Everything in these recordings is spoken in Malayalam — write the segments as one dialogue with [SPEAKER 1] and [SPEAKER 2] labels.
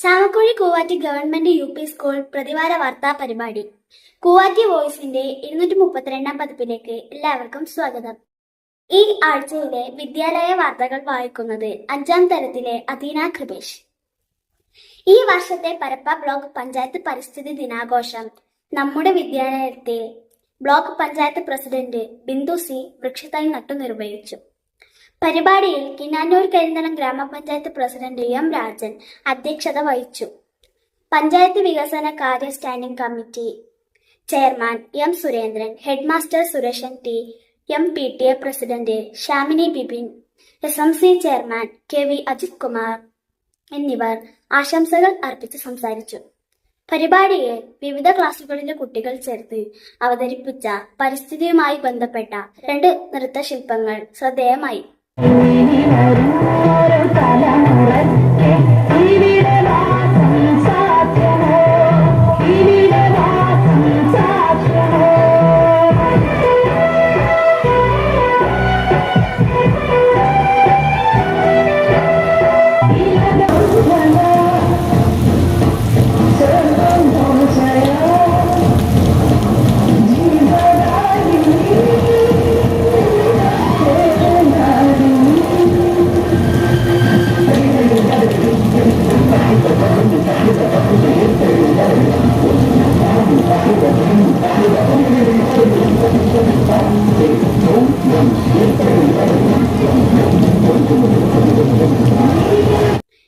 [SPEAKER 1] ചാവക്കുഴി കൂവാറ്റി ഗവൺമെന്റ് യു പി സ്കൂൾ പ്രതിവാര വാർത്താ പരിപാടി കൂവാറ്റി വോയിസിന്റെ 232 പതിപ്പിലേക്ക് എല്ലാവർക്കും സ്വാഗതം. ഈ ആഴ്ചയിലെ വിദ്യാലയ വാർത്തകൾ വായിക്കുന്നത് 5ാം തരത്തിലെ അദീന കൃപേഷ്. ഈ വർഷത്തെ പരപ്പ ബ്ലോക്ക് പഞ്ചായത്ത് പരിസ്ഥിതി ദിനാഘോഷം നമ്മുടെ വിദ്യാലയത്തിൽ block panchayat president Bindu C വൃക്ഷത്തൈ നട്ടു നിർവഹിച്ചു. പരിപാടിയിൽ കിനാനൂർ കരിന്തളം ഗ്രാമപഞ്ചായത്ത് പ്രസിഡന്റ് എം രാജൻ അധ്യക്ഷത വഹിച്ചു. പഞ്ചായത്ത് വികസന കാര്യ standing committee chairman M Surendran, headmaster Sureshan T, M P T A president Shamini Bibin, SMC chairman K V Ajith Kumar എന്നിവർ ആശംസകൾ അർപ്പിച്ച് സംസാരിച്ചു. പരിപാടിയിൽ വിവിധ ക്ലാസുകളിലെ കുട്ടികൾ ചേർത്ത് അവതരിപ്പിച്ച പരിസ്ഥിതിയുമായി ബന്ധപ്പെട്ട 2 നൃത്തശില്പങ്ങൾ ശ്രദ്ധേയമായി.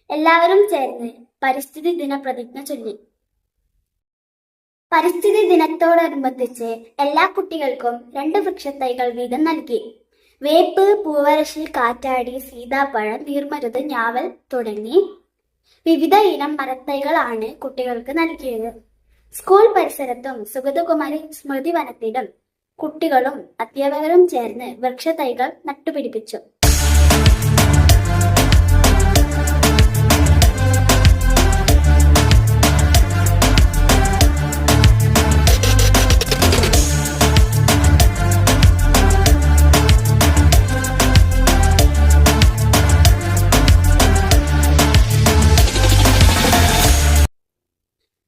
[SPEAKER 1] എല്ലാവരും ചേർന്ന് പരിസ്ഥിതി ദിന പ്രതിജ്ഞ ചൊല്ലി. പരിസ്ഥിതി ദിനത്തോടനുബന്ധിച്ച് എല്ലാ കുട്ടികൾക്കും 2 വൃക്ഷത്തൈകൾ വീതം നൽകി. വേപ്പ്, പൂവരശി, കാറ്റാടി, സീതാപ്പഴം, നീർമരുത്, ഞാവൽ തുടങ്ങി വിവിധ ഇനം മരത്തൈകളാണ് കുട്ടികൾക്ക് നൽകിയത്. സ്കൂൾ പരിസരത്തും സുഗതകുമാരി സ്മൃതി വനത്തിലും കുട്ടികളും അധ്യാപകരും ചേർന്ന് വൃക്ഷത്തൈകൾ നട്ടുപിടിപ്പിച്ചു.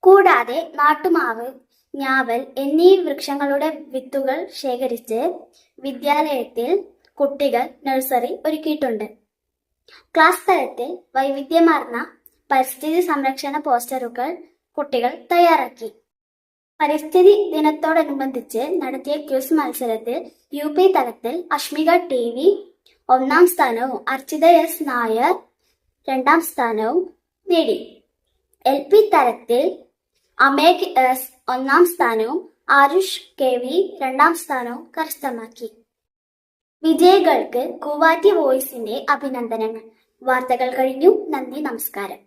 [SPEAKER 1] കൂടാതെ നാട്ടുമാവ്, ഞാവൽ എന്നീ വൃക്ഷങ്ങളുടെ വിത്തുകൾ ശേഖരിച്ച് വിദ്യാലയത്തിൽ കുട്ടികൾ നഴ്സറി ഒരുക്കിയിട്ടുണ്ട്. ക്ലാസ് തലത്തിൽ വൈവിധ്യമാർന്ന പരിസ്ഥിതി സംരക്ഷണ പോസ്റ്ററുകൾ കുട്ടികൾ തയ്യാറാക്കി. പരിസ്ഥിതി ദിനത്തോടനുബന്ധിച്ച് നടത്തിയ ക്വിസ് മത്സരത്തിൽ UP തലത്തിൽ അഷ്മിക TV 1ാം സ്ഥാനവും അർച്ചിത S നായർ 2ാം സ്ഥാനവും നേടി. LP തലത്തിൽ അമേഘ് S 1ാം സ്ഥാനവും ആരുഷ് KV 2ാം സ്ഥാനവും കരസ്ഥമാക്കി. വിജയികൾക്ക് കൂവാറ്റി വോയിസിന്റെ അഭിനന്ദനങ്ങൾ. വാർത്തകൾ കഴിഞ്ഞു. നന്ദി, നമസ്കാരം.